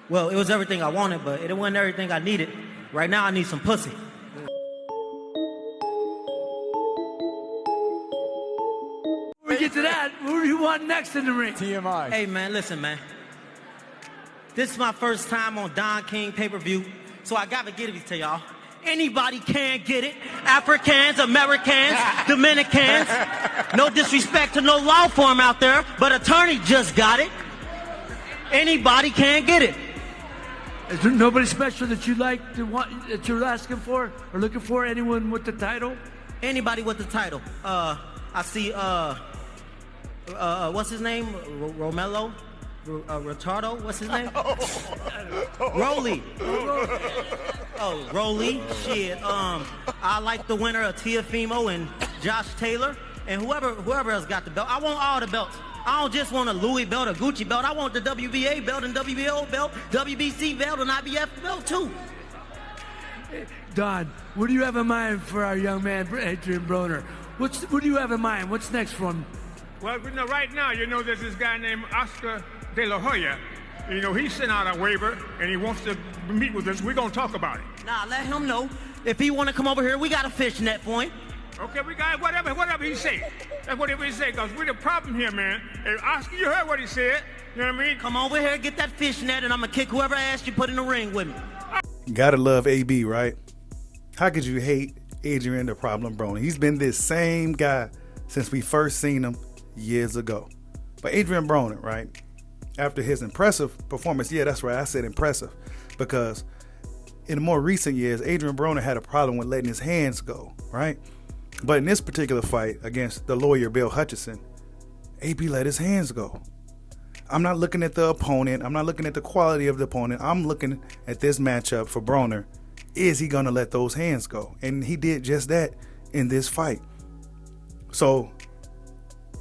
Well, it was everything I wanted, but it wasn't everything I needed. Right now, I need some pussy. Before we get to that, who do you want next in the ring? TMI. Hey, man, listen, man. This is my first time on Don King pay-per-view, so I gotta give it to y'all. Anybody can get it. Africans, Americans, Dominicans. No disrespect to no law firm out there, but attorney just got it. Anybody can get it. Is there nobody special that you like that you're asking for or looking for? Anyone with the title? Anybody with the title. I see, what's his name? Romelo? Retardo? What's his name? Rolly. Oh, Rolly. Shit. I like the winner of Tiafimo and Josh Taylor. And whoever else got the belt. I want all the belts. I don't just want a Louis belt or Gucci belt. I want the WBA belt and WBO belt, WBC belt and IBF belt too. Don, what do you have in mind for our young man, Adrien Broner? What do you have in mind? What's next for him? Well, right now, there's this guy named Oscar De La Hoya. He sent out a waiver, and he wants to meet with us. We're going to talk about it. Nah, let him know. If he want to come over here, we got a fish net for him. Okay, we got whatever he say. That's whatever he say, because we're the problem here, man. Hey, Oscar, you heard what he said. You know what I mean? Come over here, get that fish net, and I'm going to kick whoever ass you put in the ring with me. Gotta love AB, right? How could you hate Adrien the Problem Broner? He's been this same guy since we first seen him years ago. But Adrien Broner, right? After his impressive performance, yeah, that's right, I said impressive, because in the more recent years, Adrien Broner had a problem with letting his hands go, right? But in this particular fight against the lawyer Bill Hutchinson, AB let his hands go. I'm not looking at the opponent. I'm not looking at the quality of the opponent. I'm looking at this matchup for Broner. Is he going to let those hands go? And he did just that in this fight. So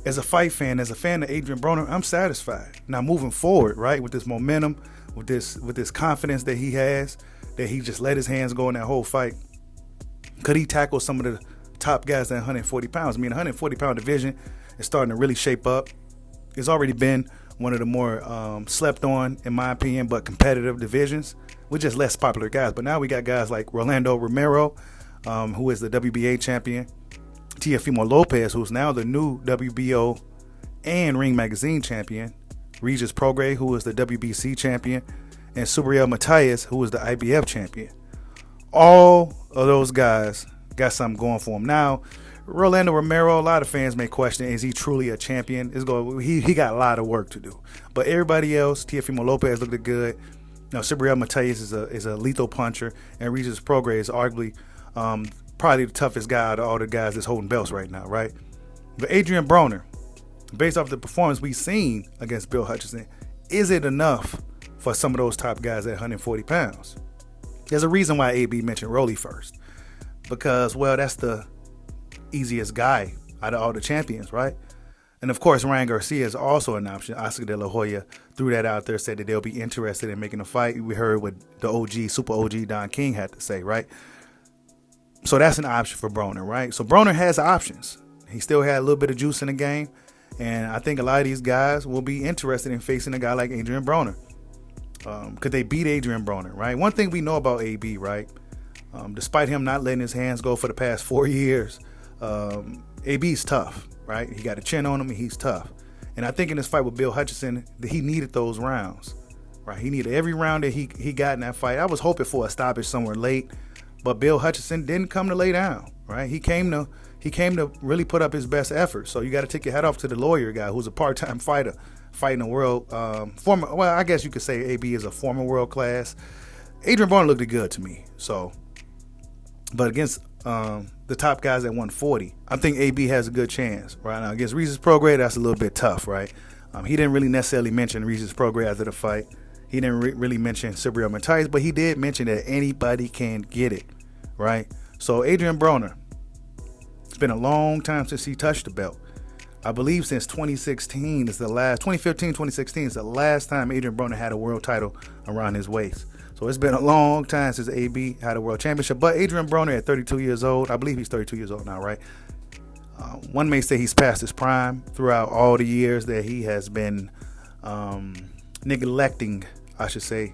as a fight fan, as a fan of Adrien Broner, I'm satisfied. Now moving forward, right, with this momentum, with this confidence that he has, that he just let his hands go in that whole fight, could he tackle some of the top guys at 140 pounds? I mean, the 140-pound division is starting to really shape up. It's already been one of the more slept on, in my opinion, but competitive divisions with just less popular guys. But now we got guys like Rolando Romero, who is the WBA champion, Teofimo Lopez, who's now the new WBO and Ring Magazine champion, Regis Prograis, who is the WBC champion, and Subriel Matias, who is the IBF champion. All of those guys got something going for him. Now, Rolando Romero, a lot of fans may question, is he truly a champion? He got a lot of work to do. But everybody else, Teofimo Lopez looked good. Now, Subriel Matias is a lethal puncher, and Regis Prograis is arguably probably the toughest guy out of all the guys that's holding belts right now, right? But Adrien Broner, based off the performance we've seen against Bill Hutchinson, is it enough for some of those top guys at 140 pounds? There's a reason why AB mentioned Rolly first. Because, well, that's the easiest guy out of all the champions, right? And, of course, Ryan Garcia is also an option. Oscar De La Hoya threw that out there, said that they'll be interested in making a fight. We heard what the OG, Super OG Don King had to say, right? So that's an option for Broner, right? So Broner has options. He still had a little bit of juice in the game. And I think a lot of these guys will be interested in facing a guy like Adrien Broner. Could they beat Adrien Broner, right? One thing we know about AB, right? Despite him not letting his hands go for the past 4 years, AB's tough, right? He got a chin on him and he's tough. And I think in this fight with Bill Hutchinson, that he needed those rounds, right? He needed every round that he got in that fight. I was hoping for a stoppage somewhere late, but Bill Hutchinson didn't come to lay down, right? He came to really put up his best effort. So you got to take your hat off to the lawyer guy who's a part-time fighter, fighting a world former. Well, I guess you could say AB is a former world class. Adrien Broner looked good to me. So, but against the top guys at 140, I think AB has a good chance right now. Against Regis Prograis, that's a little bit tough, right? He didn't really necessarily mention Regis Prograis after the fight. He didn't really mention Subriel Matias, but he did mention that anybody can get it, right? So Adrien Broner, it's been a long time since he touched the belt. I believe since 2015, 2016 is the last time Adrien Broner had a world title around his waist. So it's been a long time since AB had a world championship. But Adrien Broner at 32 years old, I believe he's 32 years old now, right? One may say he's past his prime throughout all the years that he has been neglecting, I should say,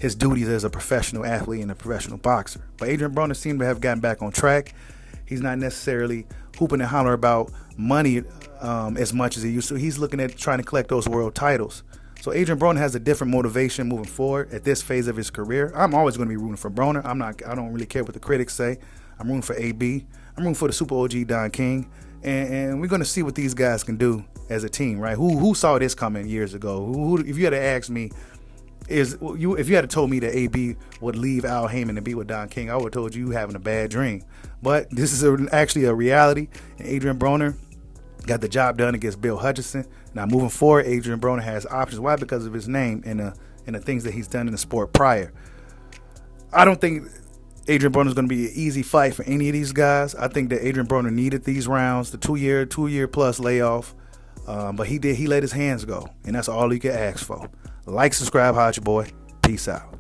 his duties as a professional athlete and a professional boxer. But Adrien Broner seemed to have gotten back on track. He's not necessarily hooping and hollering about money as much as he used to. He's looking at trying to collect those world titles. So Adrien Broner has a different motivation moving forward at this phase of his career. I'm always going to be rooting for Broner. I don't really care what the critics say. I'm rooting for AB. I'm rooting for the Super OG Don King. And we're going to see what these guys can do as a team, right? Who saw this coming years ago? Who if you had to ask me, if you had told me that AB would leave Al Heyman and be with Don King, I would have told you having a bad dream. But this is actually a reality. And Adrien Broner got the job done against Bill Hutchinson. Now moving forward, Adrien Broner has options. Why? Because of his name and the things that he's done in the sport prior. I don't think Adrien Broner is going to be an easy fight for any of these guys. I think that Adrien Broner needed these rounds, the two year plus layoff. But he let his hands go, and that's all he could ask for. Like, subscribe, holla at your boy. Peace out.